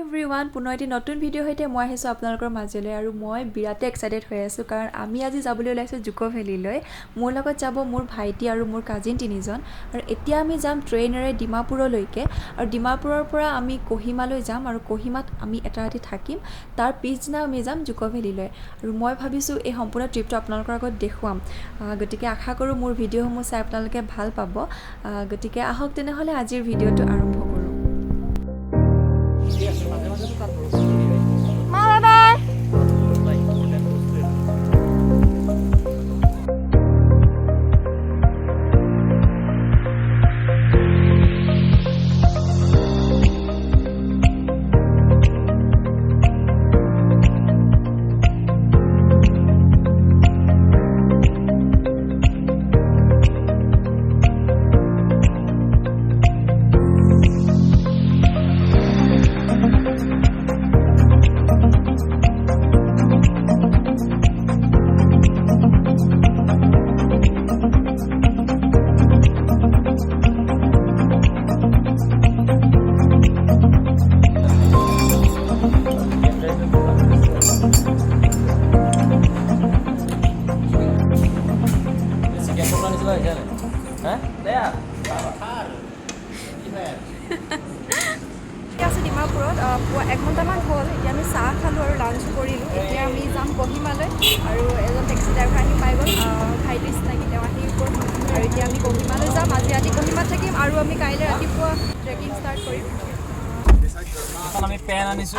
Everyone পুনৰ এটি নতুন ভিডিঅ' সৈতে মই আহিছোঁ আপোনালোকৰ মাজলৈ আৰু মই বিৰাটে এক্সাইটেড হৈ আছোঁ কাৰণ আমি আজি যাবলৈ ওলাইছোঁ জুকো ভেলীলৈ মোৰ লগত যাব মোৰ ভাইটি আৰু মোৰ কাজিন তিনিজন আৰু এতিয়া আমি যাম ট্ৰেইনেৰে ডিমাপুৰলৈকে আৰু ডিমাপুৰৰ পৰা আমি কোহিমালৈ যাম আৰু কোহিমাত আমি এটা ৰাতি থাকিম তাৰ পিছদিনা আমি যাম জুকো ভেলীলৈ আৰু মই ভাবিছোঁ এই সম্পূৰ্ণ ট্ৰিপটো আপোনালোকৰ আগত দেখুৱাম গতিকে আশা কৰোঁ মোৰ ভিডিঅ'সমূহ চাই আপোনালোকে ভাল পাব গতিকে আহক তেনেহ'লে আজিৰ ভিডিঅ'টো আৰম্ভ কৰোঁ ডিমাপুৰত পুৱা 1 ঘণ্টামান হ'ল এতিয়া আমি চাহ খালোঁ আৰু লাঞ্চ কৰিলোঁ এতিয়া আমি যাম কোহিমালৈ আৰু এজন টেক্সি ড্ৰাইভাৰ আহি পাই গ'ল ভাইটিৰ চিনাকি তেওঁ আহি গ'ল আৰু এতিয়া আমি কোহিমালৈ যাম আজি ৰাতি কোহিমাত থাকিম আৰু আমি কাইলৈ ৰাতিপুৱা ট্ৰেকিং ষ্টাৰ্ট কৰিম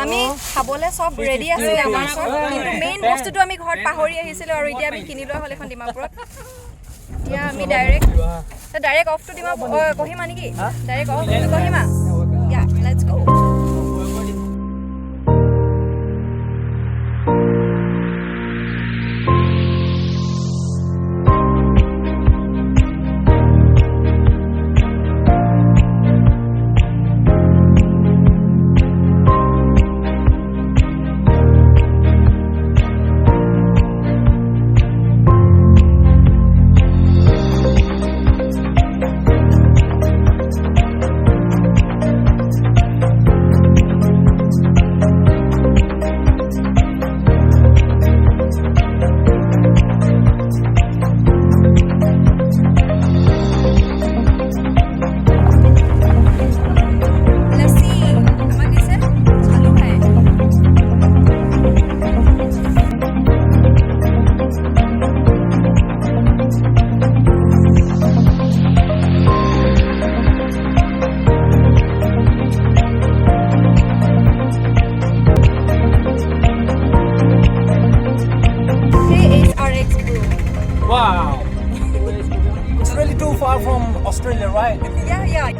আমি খাবলৈ চব ৰেডি আছিলে আমাৰ ওচৰত কিন্তু মেইন বস্তুটো আমি ঘৰত পাহৰি আহিছিলোঁ আৰু এতিয়া আমি কিনি লোৱা হ'ল এখন ডিমাপুৰত এতিয়া আমি direct off to Dimapur Kohima নেকি direct off to Kohima yeah let's go Wow! It's really too far from Australia, right? Yeah.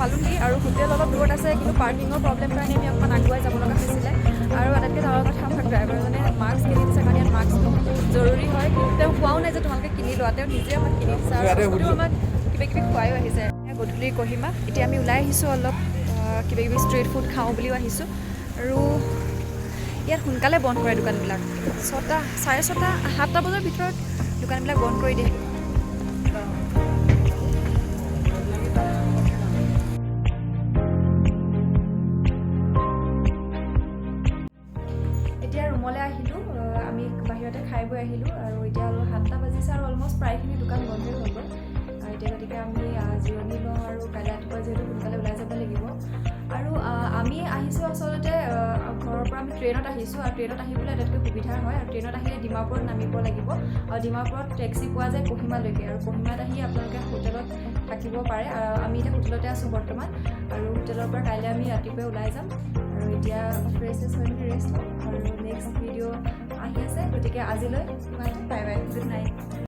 পালোহি আৰু হোটেল অলপ দূৰত আছে কিন্তু পাৰ্কিঙৰ প্ৰব্লেম কাৰণে আমি অকণমান আগুৱাই যাব লগা হৈছিলে আৰু আটাইতকৈ ডাঙৰ কথা আমাক ড্ৰাইভাৰজনে মাস্ক কিনি দিছে কাৰণ ইয়াত মাস্কটো জৰুৰী হয় কিন্তু তেওঁ কোৱাও নাই যে তোমালোকে কিনি লোৱা তেওঁ নিজে আমাক কিনি দিছে আৰু আমাক কিবা কিবি খুৱাইও আহিছে গধূলি কোহিমা এতিয়া আমি ওলাই আহিছোঁ অলপ কিবা কিবি ষ্ট্ৰীট ফুড খাওঁ বুলিও আহিছোঁ আৰু ইয়াত সোনকালে বন্ধ কৰে দোকানবিলাক 6টা 6:30 7টা বজাৰ ভিতৰত দোকানবিলাক বন্ধ কৰি দিয়ে বৈ আহিলোঁ আৰু এতিয়া অলপ 7টা বাজিছে আৰু অলমষ্ট প্ৰায়খিনি দোকান বন্ধই হৈ গ'ল আৰু এতিয়া গতিকে আমি জিৰণি ট্ৰেইনত আহিছোঁ আৰু ট্ৰেইনত আহিবলৈ আটাইতকৈ সুবিধা হয় আৰু ট্ৰেইনত আহিলে ডিমাপুৰত নামিব লাগিব আৰু ডিমাপুৰত টেক্সি পোৱা যায় কহিমালৈকে আৰু কহিমাত আহি আপোনালোকে হোটেলত থাকিব পাৰে আমি এতিয়া হোটেলতে আছোঁ বৰ্তমান আৰু হোটেলৰ পৰা কাইলৈ আমি ৰাতিপুৱাই ওলাই যাম আৰু এতিয়া ফ্ৰেছ হৈ মেলি ৰেষ্ট ল'ম আৰু নেক্সট ভিডিঅ' আহি আছে গতিকে আজিলৈ বাই বাই গুড নাইট